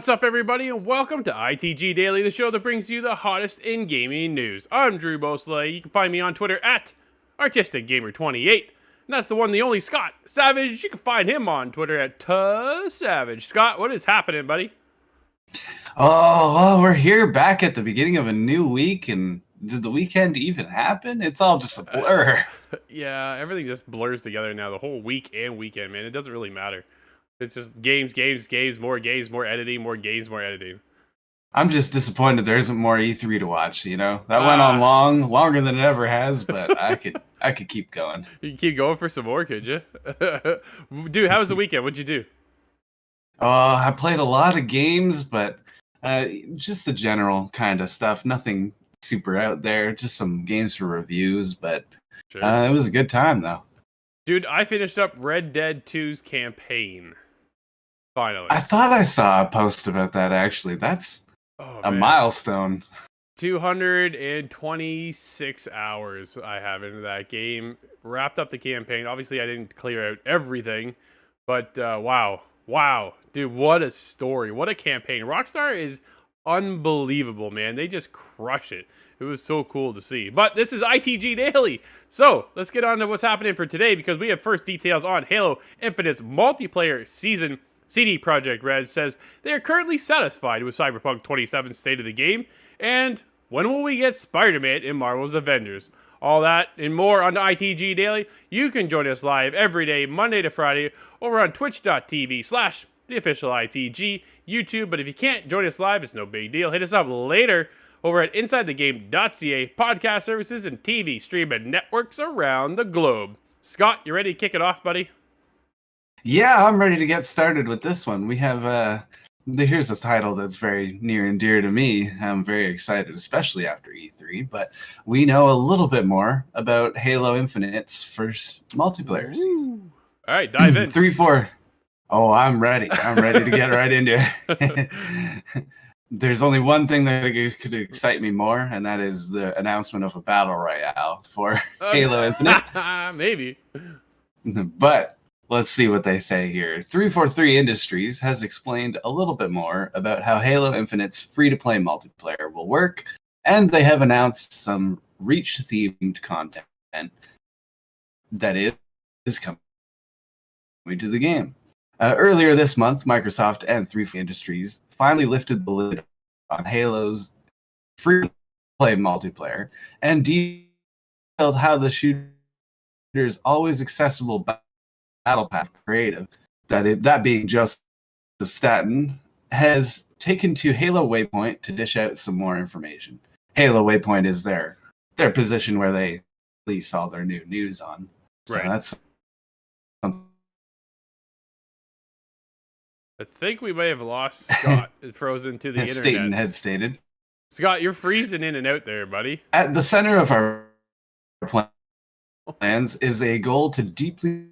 What's up, everybody, and welcome to ITG Daily, the show that brings you the hottest in gaming news. I'm Drew Bosley. You can find me on Twitter at ArtisticGamer28. And that's the one, the only Scott Savage. You can find him on Twitter at Savage. Scott, what is happening, buddy? Oh, well, we're here back at the beginning of a new week, and did the weekend even happen? It's all just a blur. Yeah, everything just blurs together now, the whole week and weekend, man. It doesn't really matter. It's just games, more editing, more games, more editing. I'm just disappointed there isn't more E3 to watch, you know? That went on longer than it ever has, but I could keep going. You can keep going for some more, could you? Dude, how was the weekend? What'd you do? I played a lot of games, but just the general kind of stuff. Nothing super out there. Just some games for reviews, but Sure. it was a good time though. Dude, I finished up Red Dead 2's campaign. Finally. I thought I saw a post about that actually. That's a milestone. 226 hours I have into that game. Wrapped up the campaign. Obviously, I didn't clear out everything, but wow. Dude, what a story. What a campaign. Rockstar is unbelievable, man. They just crush it. It was so cool to see. But this is ITG Daily. So let's get on to what's happening for today, because we have first details on Halo Infinite's multiplayer season. CD Projekt Red says they are currently satisfied with Cyberpunk 27's state of the game, and when will we get Spider-Man in Marvel's Avengers? All that and more on the ITG Daily. You can join us live every day, Monday to Friday, over on twitch.tv/theofficialITG, YouTube. But if you can't join us live, it's no big deal. Hit us up later over at InsideTheGame.ca, podcast services, and TV streaming networks around the globe. Scott, you ready to kick it off, buddy? Yeah, I'm ready to get started with this one. We have here's a title that's very near and dear to me. I'm very excited, especially after E3, but we know a little bit more about Halo Infinite's first multiplayer season. All right, dive in. 3-4. Oh, I'm ready. I'm ready to get right into it. There's only one thing that could excite me more, and that is the announcement of a battle royale for Halo Infinite. Maybe. But let's see what they say here. 343 Industries has explained a little bit more about how Halo Infinite's free-to-play multiplayer will work, and they have announced some Reach-themed content that is coming to the game. Earlier this month, Microsoft and 343 Industries finally lifted the lid on Halo's free-to-play multiplayer and detailed how the shooter's always accessible Battle Pass creative, that being Joseph Staten, has taken to Halo Waypoint to dish out some more information. Halo Waypoint is their position where they release all their new news on. So right. That's something. I think we may have lost Scott. Frozen to the internet. Staten had stated. Scott, you're freezing in and out there, buddy. At the center of our plans is a goal to deeply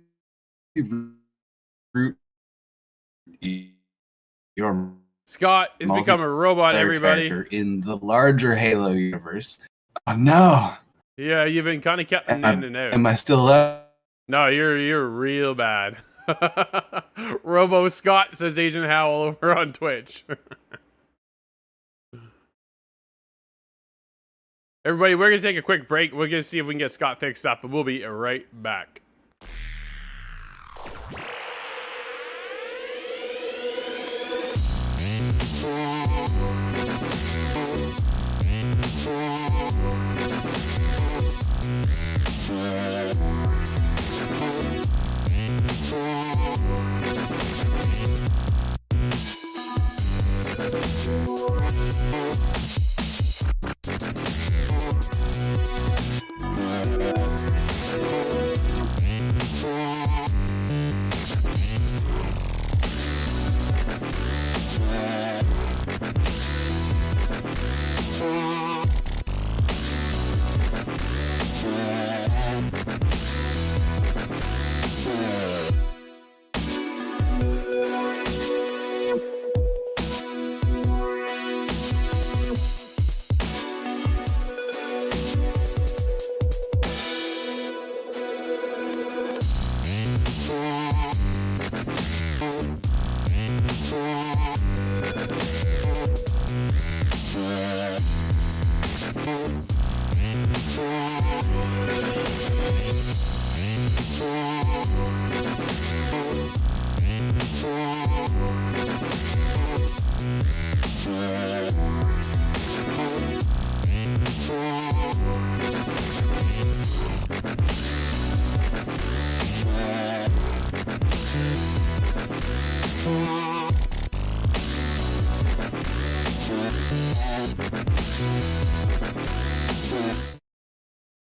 root your Scott has become a robot, everybody. In the larger Halo universe. Oh no! Yeah, you've been kind of cutting in and out. Am I still left? No, you're real bad. Robo Scott, says Agent Howell over on Twitch. Everybody, we're gonna take a quick break. We're gonna see if we can get Scott fixed up, and we'll be right back.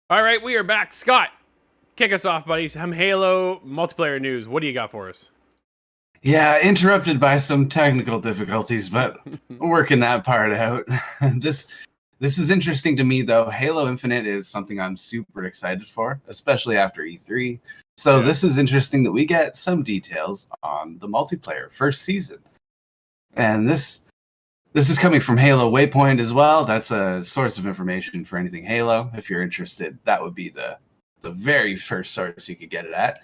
All right, we are back. Scott, kick us off, buddies. Some Halo multiplayer news. What do you got for us? Yeah, interrupted by some technical difficulties, but working that part out. This This is interesting to me, though. Halo Infinite is something I'm super excited for, especially after E3. So Yeah. this is interesting that we get some details on the multiplayer first season. And this is coming from Halo Waypoint as well. That's a source of information for anything Halo. If you're interested, that would be the very first source you could get it at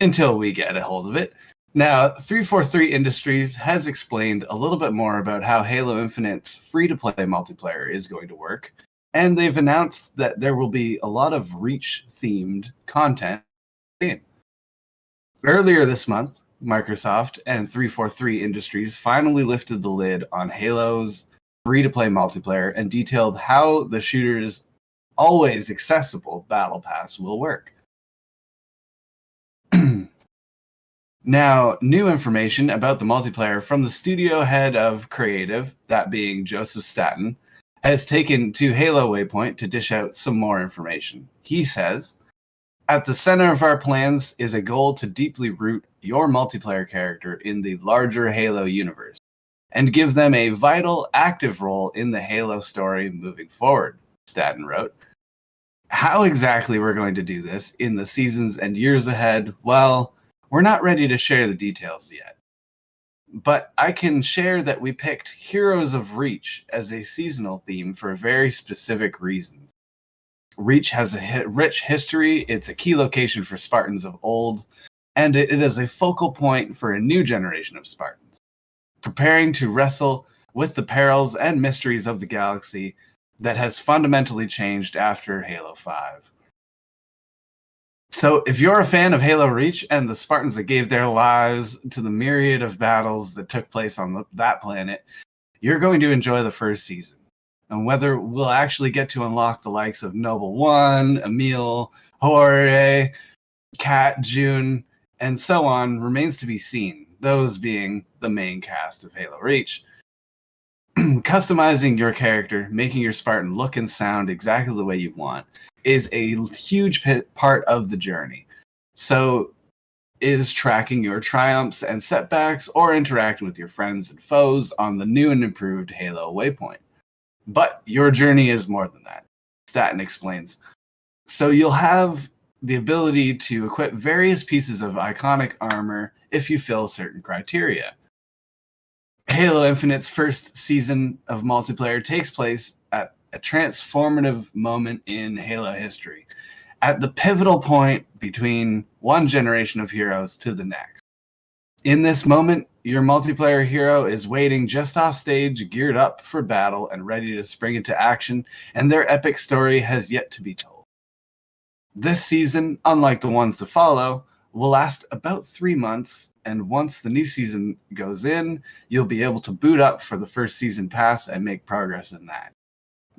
until we get a hold of it. Now, 343 Industries has explained a little bit more about how Halo Infinite's free-to-play multiplayer is going to work, and they've announced that there will be a lot of Reach-themed content. Earlier this month, Microsoft and 343 Industries finally lifted the lid on Halo's free-to-play multiplayer and detailed how the shooter's always accessible Battle Pass will work. Now, new information about the multiplayer from the studio head of creative, that being Joseph Staten, has taken to Halo Waypoint to dish out some more information. He says, "At the center of our plans is a goal to deeply root your multiplayer character in the larger Halo universe and give them a vital, active role in the Halo story moving forward," Staten wrote. How exactly we're going to do this in the seasons and years ahead, well, we're not ready to share the details yet. But I can share that we picked Heroes of Reach as a seasonal theme for very specific reasons. Reach has a rich history, it's a key location for Spartans of old, and it is a focal point for a new generation of Spartans, preparing to wrestle with the perils and mysteries of the galaxy that has fundamentally changed after Halo 5. So, if you're a fan of Halo Reach and the Spartans that gave their lives to the myriad of battles that took place on that planet, you're going to enjoy the first season. And whether we'll actually get to unlock the likes of Noble One, Emil, Jorge, Kat, June, and so on remains to be seen, those being the main cast of Halo Reach. Customizing your character, making your Spartan look and sound exactly the way you want, is a huge part of the journey. So is tracking your triumphs and setbacks or interacting with your friends and foes on the new and improved Halo Waypoint. But your journey is more than that, Staten explains. So you'll have the ability to equip various pieces of iconic armor if you fill certain criteria. Halo Infinite's first season of multiplayer takes place at a transformative moment in Halo history, at the pivotal point between one generation of heroes to the next. In this moment, your multiplayer hero is waiting just off stage, geared up for battle and ready to spring into action, and their epic story has yet to be told. This season, unlike the ones to follow, will last about 3 months, and once the new season goes in, you'll be able to boot up for the first season pass and make progress in that.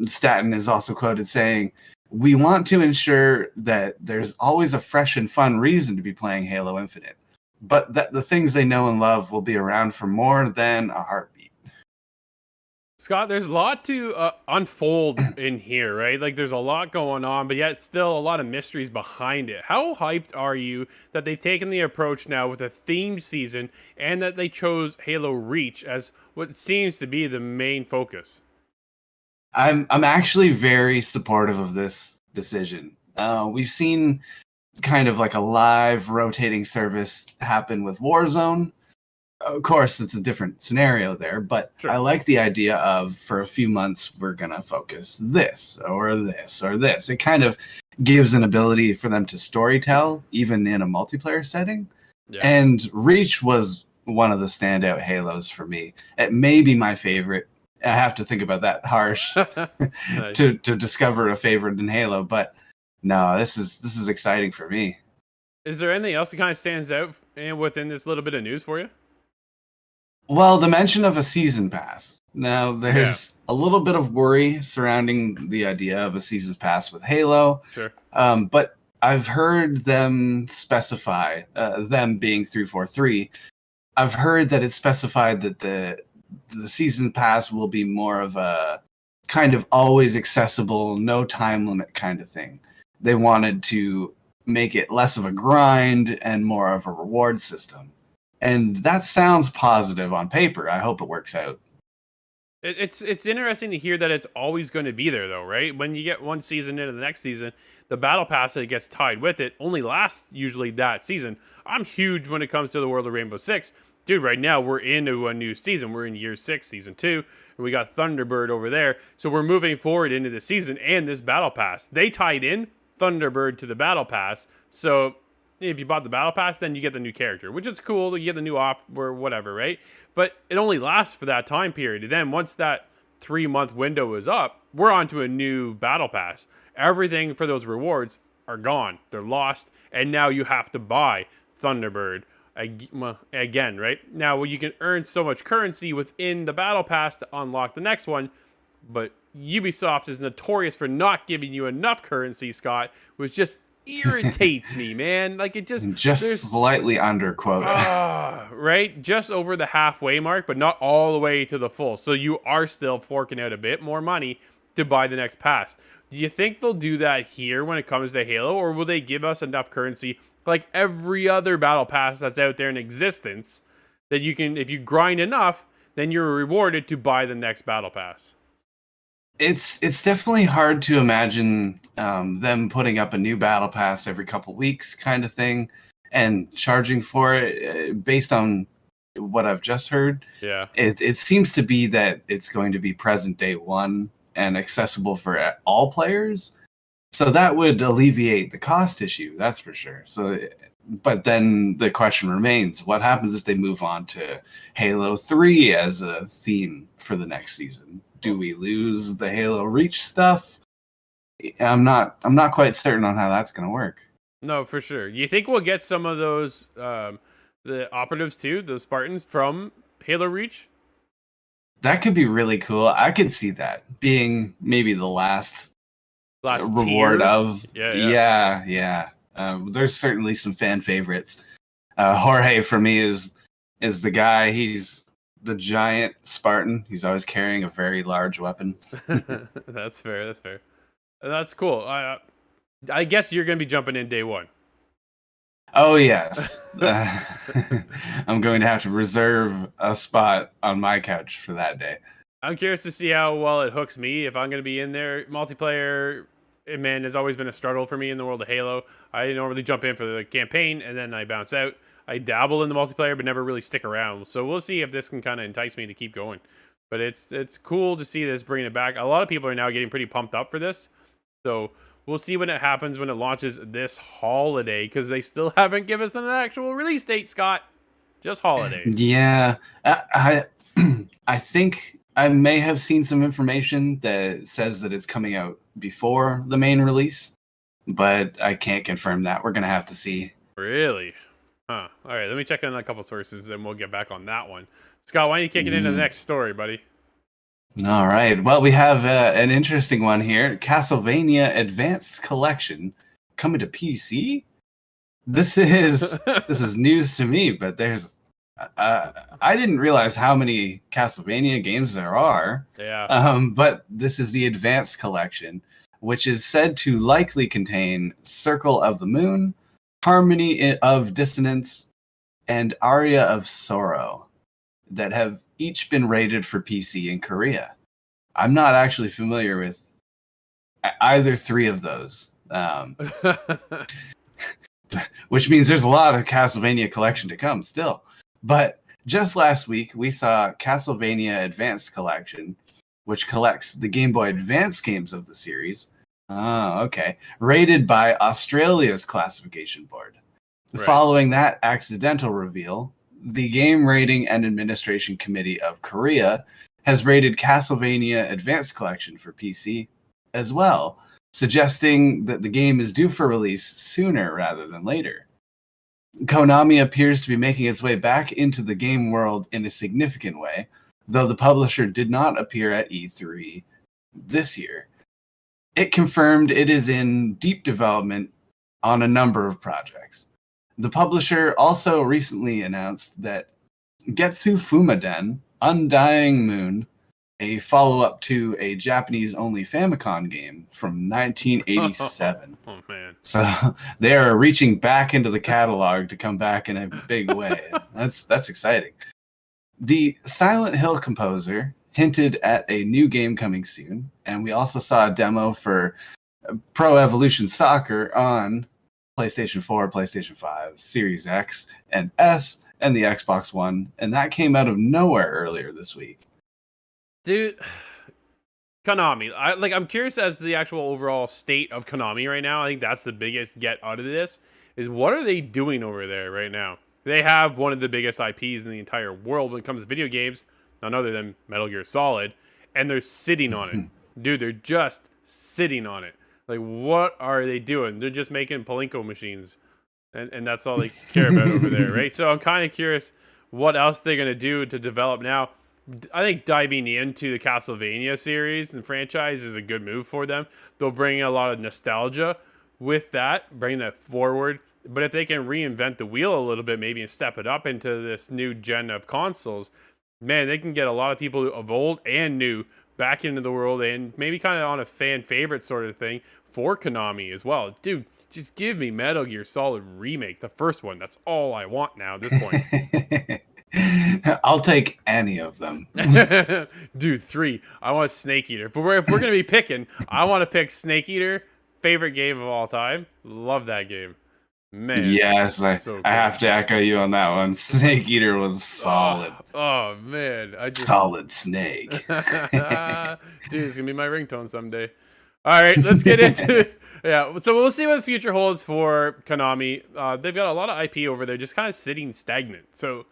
Staten is also quoted saying, "We want to ensure that there's always a fresh and fun reason to be playing Halo Infinite, but that the things they know and love will be around for more than a heartbeat." Scott, there's a lot to unfold in here, right? Like, there's a lot going on, but yet still a lot of mysteries behind it. How hyped are you that they've taken the approach now with a themed season and that they chose Halo Reach as what seems to be the main focus? I'm actually very supportive of this decision. We've seen kind of like a live rotating service happen with Warzone. Of course, it's a different scenario there, but Sure. I like the idea of for a few months we're gonna focus this or this or this. It kind of gives an ability for them to storytell even in a multiplayer setting. Yeah. And Reach was one of the standout Halos for me. It may be my favorite. I have to think about that harsh Nice. to discover a favorite in Halo, but no, this is exciting for me. Is there anything else that kind of stands out within this little bit of news for you? Well, the mention of a season pass. Now, Yeah, there's a little bit of worry surrounding the idea of a season pass with Halo, sure. but I've heard them specify, them being 343, I've heard that it's specified that the season pass will be more of a kind of always accessible, no time limit kind of thing. They wanted to make it less of a grind and more of a reward system. And that sounds positive on paper. I hope it works out. It's interesting to hear that it's always going to be there, though, right? When you get one season into the next season, the battle pass that gets tied with it only lasts usually that season. I'm huge when it comes to the world of Rainbow Six. Dude, right now we're into a new season. We're in year 6, season 2, and we got Thunderbird over there. So we're moving forward into the season and this battle pass. They tied in Thunderbird to the battle pass. So if you bought the battle pass, then you get the new character, which is cool. You get the new op or whatever, right? But it only lasts for that time period. And then once that 3-month window is up, we're on to a new battle pass. Everything for those rewards are gone. They're lost. And now you have to buy Thunderbird again, right? Now, you can earn so much currency within the battle pass to unlock the next one, but Ubisoft is notorious for not giving you enough currency, Scott, which just irritates me, man. Like, it just slightly under quota. Right? Just over the halfway mark, but not all the way to the full. So you are still forking out a bit more money to buy the next pass. Do you think they'll do that here when it comes to Halo, or will they give us enough currency like every other battle pass that's out there in existence that you can, if you grind enough, then you're rewarded to buy the next battle pass? It's definitely hard to imagine them putting up a new battle pass every couple weeks kind of thing and charging for it based on what I've just heard. Yeah. It seems to be that it's going to be present day one and accessible for all players. So that would alleviate the cost issue, that's for sure. So, but then the question remains, what happens if they move on to Halo 3 as a theme for the next season? Do we lose the Halo Reach stuff? I'm not quite certain on how that's going to work. No, for sure. You think we'll get some of those the operatives too, the Spartans from Halo Reach? That could be really cool. I could see that being maybe the last reward tier of yeah. There's certainly some fan favorites. Jorge for me is the guy. He's the giant Spartan. He's always carrying a very large weapon. That's fair. That's cool. I guess you're gonna be jumping in day one. Oh yes. I'm going to have to reserve a spot on my couch for that day. I'm curious to see how well it hooks me if I'm going to be in there. Multiplayer, man, has always been a struggle for me in the world of Halo. I normally jump in for the campaign and then I bounce out. I dabble in the multiplayer but never really stick around. So we'll see if this can kind of entice me to keep going. But it's cool to see this bringing it back. A lot of people are now getting pretty pumped up for this. So we'll see when it happens, when it launches this holiday, because they still haven't given us an actual release date, Scott. Just holiday. Yeah. I think I may have seen some information that says that it's coming out before the main release, but I can't confirm that. We're going to have to see. Really? Huh. All right, let me check on a couple sources, and we'll get back on that one. Scott, why don't you kick it into the next story, buddy? All right. Well, we have an interesting one here. Castlevania Advanced Collection coming to PC. This is news to me, but there's I didn't realize how many Castlevania games there are. Yeah. But this is the Advanced Collection, which is said to likely contain Circle of the Moon, Harmony of Dissonance, and Aria of Sorrow that have each been rated for PC in Korea. I'm not actually familiar with either three of those. Which means there's a lot of Castlevania collection to come still. But just last week, we saw Castlevania Advanced Collection, which collects the Game Boy Advance games of the series. Oh, okay. Rated by Australia's classification board. Right. Following that accidental reveal, the Game Rating and Administration Committee of Korea has rated Castlevania Advanced Collection for PC as well, suggesting that the game is due for release sooner rather than later. Konami appears to be making its way back into the game world in a significant way, though the publisher did not appear at E3 this year. It confirmed it is in deep development on a number of projects. The publisher also recently announced that Getsu Fumaden, Undying Moon, a follow-up to a Japanese-only Famicom game from 1987. Oh, man. So they are reaching back into the catalog to come back in a big way. That's exciting. The Silent Hill composer, hinted at a new game coming soon, and we also saw a demo for Pro Evolution Soccer on PlayStation 4, PlayStation 5, Series X and S, and the Xbox One, and that came out of nowhere earlier this week. Dude, Konami. I'm curious as to the actual overall state of Konami right now. I think that's the biggest get out of this is what are they doing over there right now? They have one of the biggest IPs in the entire world when it comes to video games, none other than Metal Gear Solid, and they're sitting on it. Dude, they're just sitting on it. Like, what are they doing? They're just making Plinko machines, and that's all they care about over there, right? So I'm kind of curious what else they're going to do to develop now. I think diving into the Castlevania series and franchise is a good move for them. They'll bring a lot of nostalgia with that, bring that forward. But if they can reinvent the wheel a little bit, maybe and step it up into this new gen of consoles, man, they can get a lot of people of old and new back into the world and maybe kind of on a fan favorite sort of thing for Konami as well. Dude, just give me Metal Gear Solid Remake, the first one. That's all I want now at this point. I'll take any of them. Dude, 3. I want Snake Eater. But if we're going to be picking, I want to pick Snake Eater. Favorite game of all time. Love that game. Man. Yes, I have to echo you on that one. Snake Eater was solid. Oh man. Solid Snake. Dude, it's going to be my ringtone someday. All right, let's get into it. Yeah, so we'll see what the future holds for Konami. They've got a lot of IP over there just kind of sitting stagnant. So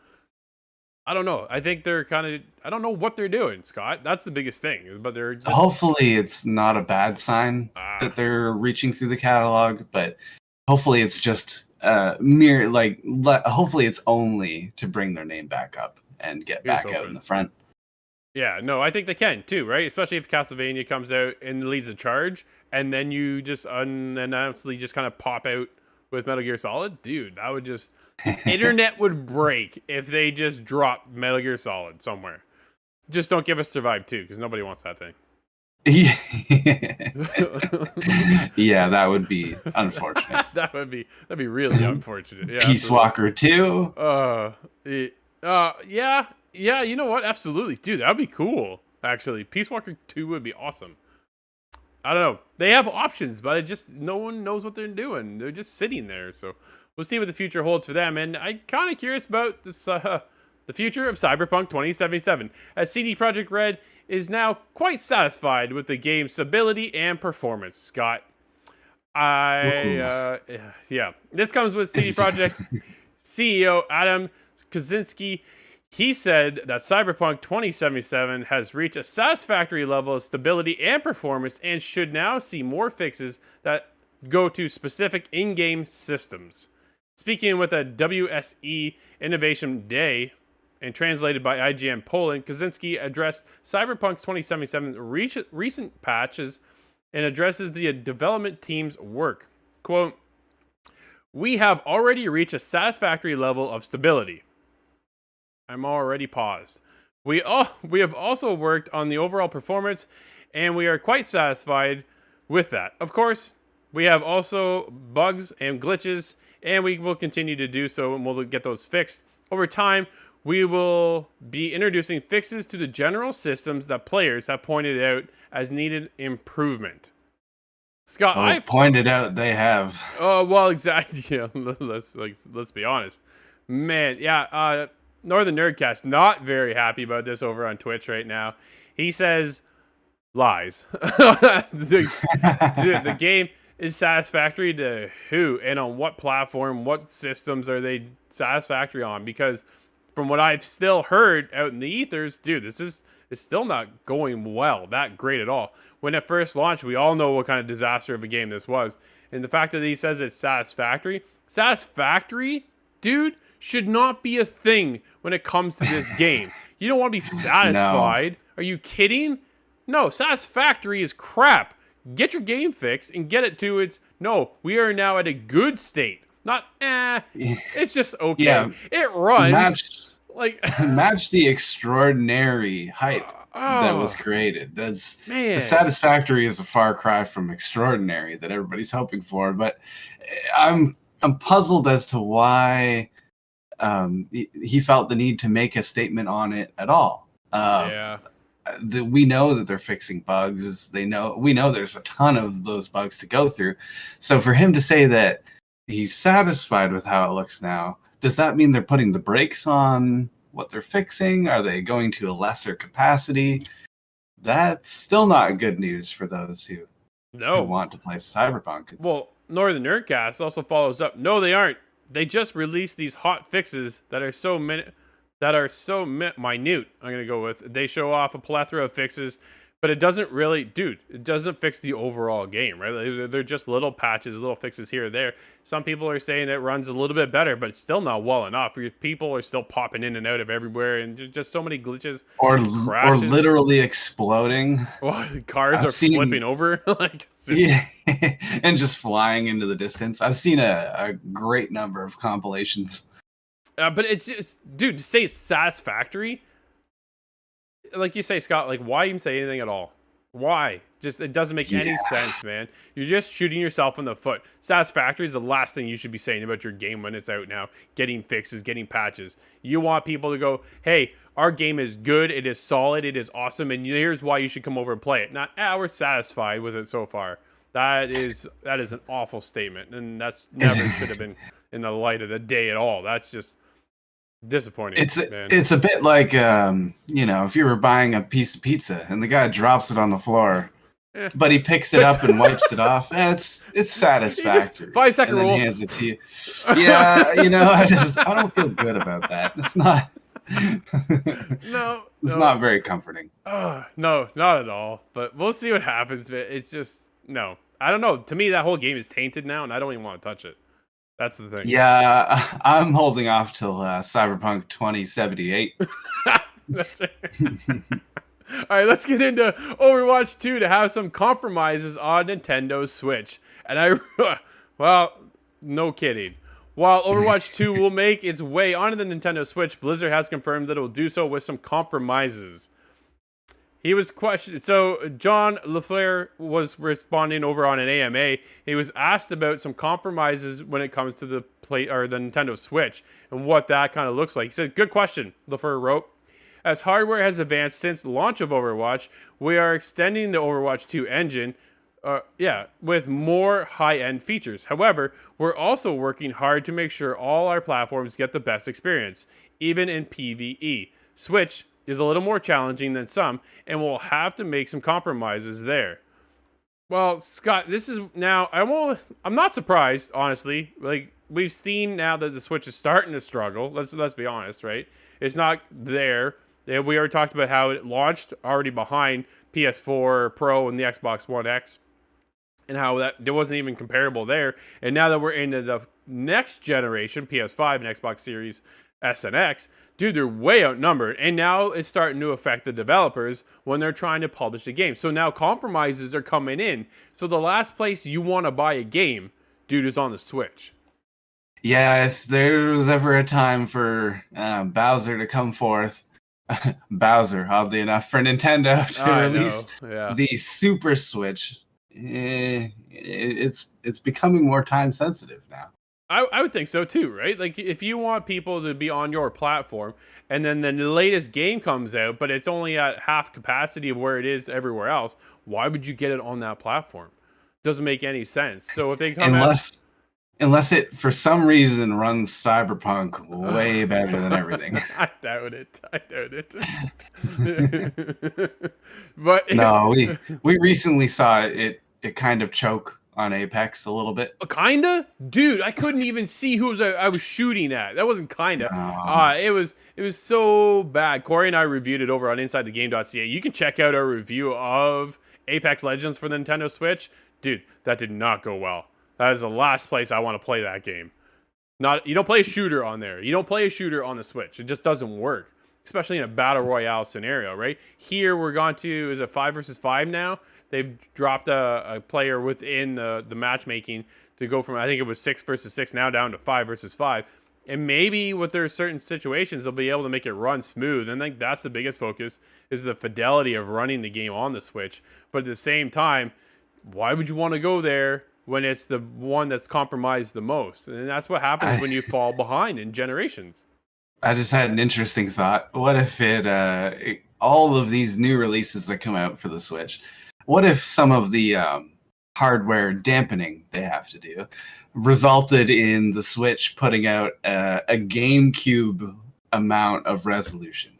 I don't know. I think they're I don't know what they're doing, Scott. That's the biggest thing. But they're hopefully it's not a bad sign that they're reaching through the catalog, but hopefully it's just hopefully it's only to bring their name back up and get back out in the front. Yeah, no, I think they can too, right? Especially if Castlevania comes out and leads the charge, and then you just unannounceably just kind of pop out with Metal Gear Solid. Dude, that would just... Internet would break if they just drop Metal Gear Solid somewhere. Just don't give us Survive 2, because nobody wants that thing. Yeah, that would be unfortunate. that'd be really unfortunate. Yeah, Peace Walker 2. Yeah, you know what? Absolutely. Dude, that'd be cool. Actually, Peace Walker 2 would be awesome. I don't know. They have options, but no one knows what they're doing. They're just sitting there. So we'll see what the future holds for them. And I'm kind of curious about this, the future of Cyberpunk 2077, as CD Projekt Red is now quite satisfied with the game's stability and performance. Scott, yeah, this comes with CD Projekt CEO Adam Kaczynski. He said that Cyberpunk 2077 has reached a satisfactory level of stability and performance and should now see more fixes that go to specific in-game systems. Speaking with a WSE Innovation Day and translated by IGN Poland, Kaczynski addressed Cyberpunk 2077's recent patches and addresses the development team's work. Quote, "We have already reached a satisfactory level of stability." I'm already paused. We have also worked on the overall performance, and we are quite satisfied with that. Of course, we have also bugs and glitches, and we will continue to do so, and we'll get those fixed. Over time, we will be introducing fixes to the general systems that players have pointed out as needed improvement. Scott, I pointed out they have. Oh, well, exactly. Yeah, let's be honest. Man, yeah, Northern Nerdcast not very happy about this over on Twitch right now. He says lies. the game is satisfactory to who and on what platform, what systems are they satisfactory on? Because from what I've still heard out in the ethers, dude, this is still not going well, that great at all. When it first launched, we all know what kind of disaster of a game this was. And the fact that he says it's satisfactory, dude, should not be a thing when it comes to this game. You don't want to be satisfied. No. Are you kidding? No, satisfactory is crap. Get your game fixed and get it to its... No, we are now at a good state. Not, it's just okay. Yeah. It runs. Match the extraordinary hype that was created. The satisfactory is a far cry from extraordinary that everybody's hoping for. But I'm puzzled as to why... he felt the need to make a statement on it at all. we know that they're fixing bugs. We know there's a ton of those bugs to go through. So for him to say that he's satisfied with how it looks now, does that mean they're putting the brakes on what they're fixing? Are they going to a lesser capacity? That's still not good news for those who want to play Cyberpunk. Well, Northern Nerdcast also follows up. No, they aren't. They just released these hot fixes that are so minute. I'm gonna go with. They show off a plethora of fixes, but it doesn't really, it doesn't fix the overall game, right? They're just little patches, little fixes here or there. Some people are saying it runs a little bit better, but it's still not well enough. People are still popping in and out of everywhere, and there's just so many glitches or literally exploding. Well, cars are flipping over, yeah, and just flying into the distance. I've seen a great number of compilations. But it's just, to say it's satisfactory, like you say, Scott, like, why even say anything at all? Why? Just, it doesn't make any sense, man. You're just shooting yourself in the foot. Satisfactory is the last thing you should be saying about your game when it's out now. Getting fixes, getting patches. You want people to go, hey, our game is good, it is solid, it is awesome, and here's why you should come over and play it. Not, we're satisfied with it so far. That is an awful statement, and that's never should have been in the light of the day at all. That's just disappointing. It's a bit like if you were buying a piece of pizza and the guy drops it on the floor, but he picks it up and wipes it off. It's satisfactory. 5-second rule. Hands it to you. Yeah, I don't feel good about that. It's not. It's not very comforting. No, not at all. But we'll see what happens. But it's just no. I don't know. To me, that whole game is tainted now, and I don't even want to touch it. That's the thing. Yeah, I'm holding off till Cyberpunk 2078. That's right. All right, let's get into Overwatch 2 to have some compromises on Nintendo Switch. And well, no kidding. While Overwatch 2 will make its way onto the Nintendo Switch, Blizzard has confirmed that it will do so with some compromises. He was questioned. So John LaFleur was responding over on an AMA. He was asked about some compromises when it comes to the Nintendo Switch and what that kind of looks like. He said, "Good question," LaFleur wrote. "As hardware has advanced since the launch of Overwatch, we are extending the Overwatch 2 engine, with more high-end features. However, we're also working hard to make sure all our platforms get the best experience, even in PvE. Switch is a little more challenging than some, and we'll have to make some compromises there." Well, Scott, this is now, I'm not surprised, honestly. Like, we've seen now that the Switch is starting to struggle. Let's be honest, right? It's not there. We already talked about how it launched already behind PS4 Pro and the Xbox One X, and how that there wasn't even comparable there. And now that we're into the next generation, PS5 and Xbox Series S and X, dude, they're way outnumbered, and now it's starting to affect the developers when they're trying to publish a game. So now compromises are coming in. So the last place you want to buy a game, dude, is on the Switch. Yeah, if there was ever a time for Bowser to come forth, Bowser, oddly enough, for Nintendo to release the Super Switch, it's becoming more time sensitive now. I would think so too, right? Like, if you want people to be on your platform, and then the latest game comes out, but it's only at half capacity of where it is everywhere else, why would you get it on that platform? Doesn't make any sense. So if they come unless it for some reason runs Cyberpunk way better than everything. I doubt it. But no, we recently saw it kind of choke on Apex a little bit. Kinda? Dude, I couldn't even see who I was shooting at. That wasn't kinda. It was so bad. Corey and I reviewed it over on InsideTheGame.ca. You can check out our review of Apex Legends for the Nintendo Switch. Dude, that did not go well. That is the last place I want to play that game. You don't play a shooter on there. You don't play a shooter on the Switch. It just doesn't work, especially in a battle royale scenario, right? Here we're going to, is it 5 versus 5 now? They've dropped a player within the matchmaking to go from, I think it was 6 versus 6 now down to 5 versus 5. And maybe with their certain situations, they'll be able to make it run smooth. And I think that's the biggest focus, is the fidelity of running the game on the Switch. But at the same time, why would you want to go there when it's the one that's compromised the most? And that's what happens when you fall behind in generations. I just had an interesting thought. What if it all of these new releases that come out for the Switch, what if some of the hardware dampening they have to do resulted in the Switch putting out a GameCube amount of resolution?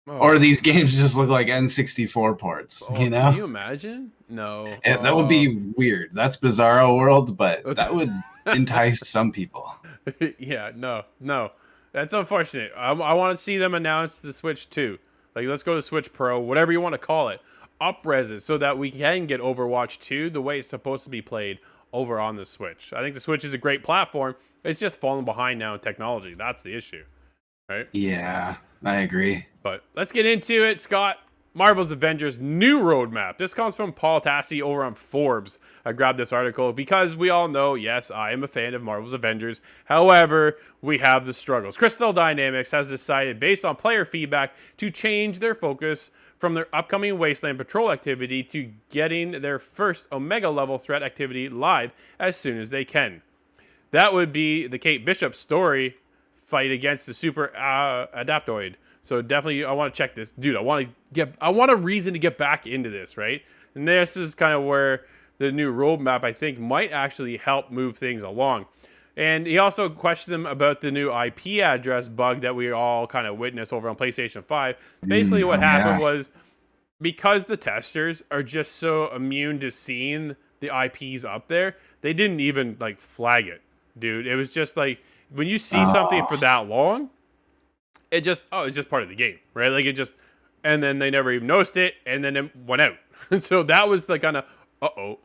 Or Oh, these games just look like N64 ports, oh, you can know? you imagine? No. And that would be weird. That's Bizarro World, but that would entice some people. Yeah, no. That's unfortunate. I want to see them announce the Switch 2. Like, let's go to Switch Pro, whatever you want to call it. Up-res it so that we can get Overwatch 2 the way it's supposed to be played over on the Switch. I think the Switch is a great platform. It's just falling behind now in technology. That's the issue, right? Yeah, I agree. But let's get into it, Scott. Marvel's Avengers new roadmap. This comes from Paul Tassi over on Forbes. I grabbed this article because we all know, yes, I am a fan of Marvel's Avengers. However, we have the struggles. Crystal Dynamics has decided, based on player feedback, to change their focus from their upcoming Wasteland Patrol activity to getting their first Omega level threat activity live as soon as they can. That would be the Kate Bishop story fight against the Super Adaptoid. So definitely, I want to check this, dude. I want a reason to get back into this, right? And this is kind of where the new roadmap, I think, might actually help move things along. And he also questioned them about the new IP address bug that we all kind of witnessed over on PlayStation 5. Basically, what happened was, because the testers are just so immune to seeing the IPs up there, they didn't even like flag it, dude. It was just like, when you see something for that long, it's just part of the game, right? Like, it just, and then they never even noticed it, and then it went out. And so that was the kind of,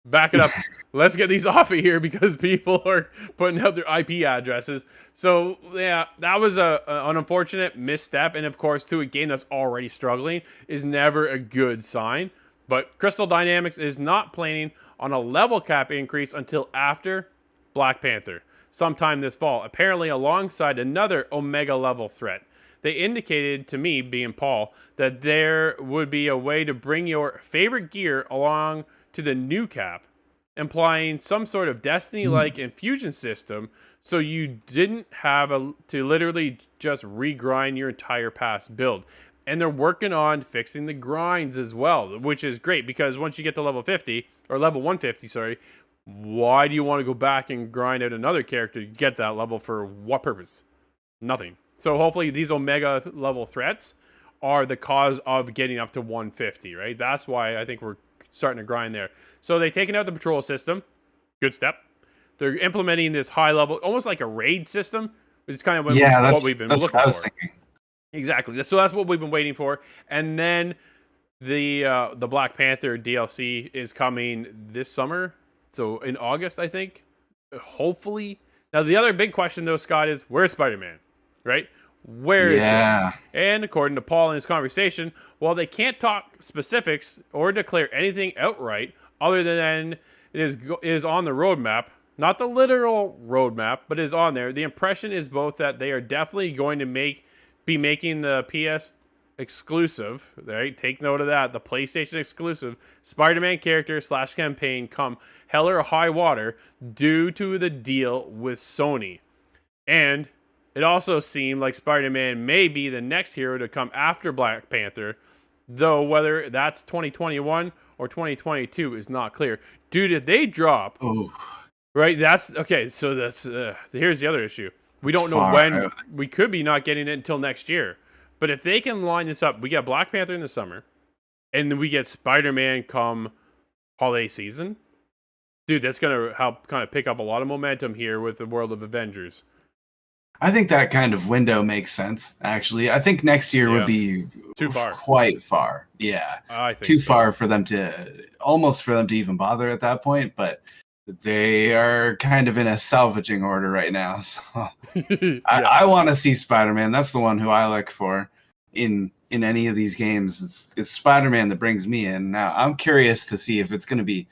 back it up. Let's get these off of here because people are putting out their IP addresses. So yeah, that was an unfortunate misstep. And of course, to a game that's already struggling is never a good sign. But Crystal Dynamics is not planning on a level cap increase until after Black Panther, sometime this fall, apparently alongside another Omega level threat. They indicated to me, being Paul, that there would be a way to bring your favorite gear along to the new cap, implying some sort of Destiny-like infusion system, so you didn't have to literally just regrind your entire past build. And they're working on fixing the grinds as well, which is great, because once you get to level 50, or level 150, sorry, why do you want to go back and grind out another character to get that level? For what purpose? Nothing. So hopefully these Omega level threats are the cause of getting up to 150, right? That's why I think we're starting to grind there. So they've taken out the patrol system. Good step. They're implementing this high level, almost like a raid system, which is kind of what we've been looking for. Thinking. Exactly. So that's what we've been waiting for. And then the Black Panther DLC is coming this summer. So in August, I think, hopefully. Now, the other big question, though, Scott, is where's Spider-Man, right? Where is it? And according to Paul in his conversation, while they can't talk specifics or declare anything outright other than it is on the roadmap, not the literal roadmap, but is on there, the impression is both that they are definitely going to be making the PS exclusive, right? Take note of that. The PlayStation exclusive Spider-Man character / campaign come hell or high water due to the deal with Sony. And it also seemed like Spider-Man may be the next hero to come after Black Panther, though whether that's 2021 or 2022 is not clear. Dude, if they drop, right? That's okay. So that's here's the other issue. We don't know when. We could be not getting it until next year. But if they can line this up, we get Black Panther in the summer, and then we get Spider-Man come holiday season. Dude, that's going to help kind of pick up a lot of momentum here with the world of Avengers. I think that kind of window makes sense, actually. I think next year would be too far. Quite far. Yeah. I think too far for them to even bother at that point, but they are kind of in a salvaging order right now. So I want to see Spider-Man. That's the one who I look for in any of these games. It's Spider-Man that brings me in. Now, I'm curious to see if it's going to be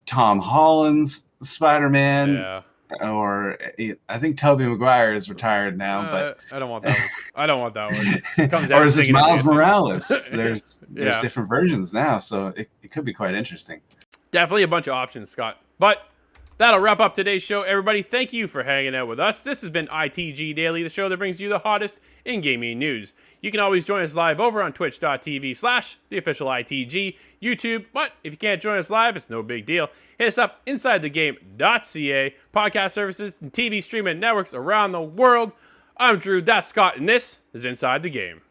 Tom Holland's Spider-Man, or I think Tobey Maguire is retired now, but I don't want that one. I don't want that one. Or is this Miles Morales? There's different versions now, so it could be quite interesting. Definitely a bunch of options, Scott. But That'll wrap up today's show, everybody. Thank you for hanging out with us. This has been ITG Daily, the show that brings you the hottest in gaming news. You can always join us live over on twitch.tv/theofficialITG, YouTube, but if you can't join us live, it's no big deal. Hit us up insidethegame.ca, podcast services, and TV streaming networks around the world. I'm Drew, that's Scott, and this is Inside the Game.